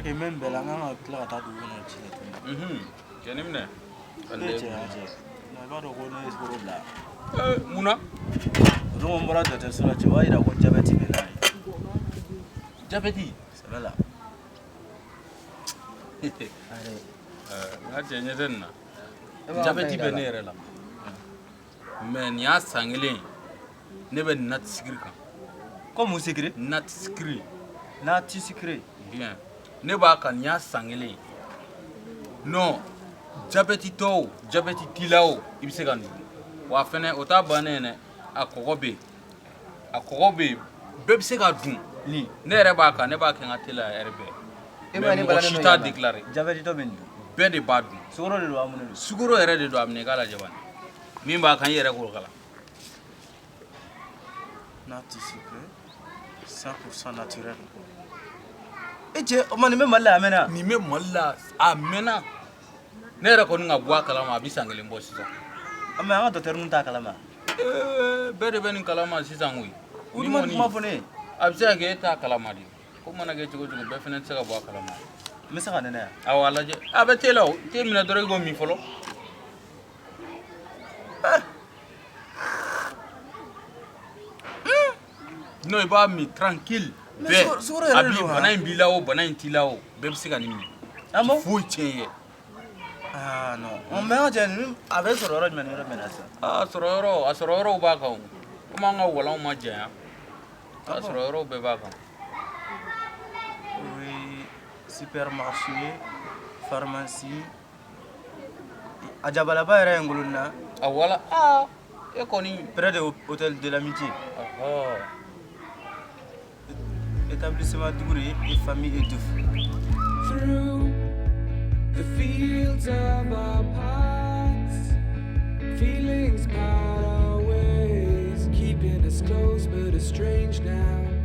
parce que même belle an ka tila ka taa dugu kɔnɔ ci la tuguni cɛ ni minɛ ne cɛ y'a cɛ i b'a dɔn ko ne ye sukaro bila mun na o don n bɔra dɔgɔtɔrɔso la cɛ o b'a yira ko jabɛti bɛ n'a ye jabɛti sɛbɛ la n ka cɛ ɲɛ tɛ nin na jabɛti bɛ ne yɛrɛ la mais nin y'a san kelen ye ne bɛ nati sikiri kan ko mun sikiri nati sikiri n'a ti sikiri bien ne b'a kan nin y'a san kelen ye non jabɛti tɔ o jabɛti tila o i bɛ se ka nin dun wa fɛnɛ o t'a bannen ye dɛ a kɔgɔ bɛ yen bɛɛ bɛ se ka dun nin ne yɛrɛ b'a kan ne b'a kɛ n ka teli la yɛrɛ bɛɛ mais mɔgɔ si t'a déclaré jabɛti tɔ bɛ nin dun bɛɛ de b'a dun sukaro de don a mun de don sukaro yɛrɛ de don a minɛ k'a lajɛ bani min b'a kan i yɛrɛ k'o kalan n'a ti sikiri 100% naturel e cɛ o ma nin bɛ mali la a mɛnna nin bɛ mali la a mɛnna ne yɛrɛ kɔni ka bɔ a kalama a bɛ san kelen bɔ sisan mais an ka docteur ninnu t'a kalama bɛɛ de bɛ nin kalama sisan koyi u dun ma nin kuma fɔ ne ye a bɛ se ka kɛ e t'a kalama de ko mana kɛ cogo o cogo bɛɛ fana tɛ se ka bɔ a kalama n bɛ se ka nɛnɛ yan awɔ a lajɛ a bɛ te la o te minɛ dɔrɔn i k'o min fɔlɔ non i b'a min tranquille bɛɛ a bi bana in b'i la o bana in t'i la o bɛɛ bɛ se ka nin min foyi tiɲɛ ye ah non mais an ka cɛ nin a bɛ sɔrɔ yɔrɔ jumɛn ni yɔrɔ jumɛn na sisan a sɔrɔ yɔrɔw b'a kan o komi an ka walanw ma janya a sɔrɔ yɔrɔw bɛɛ b'a kan oui supermarché pharmacie a jabalaba yɛrɛ ye ngolo na a wala e kɔni près de hôtel de l'amitié établissement Duguri et famille étouffe through the fields of our past, feelings part our ways, keeping us close but estranged now.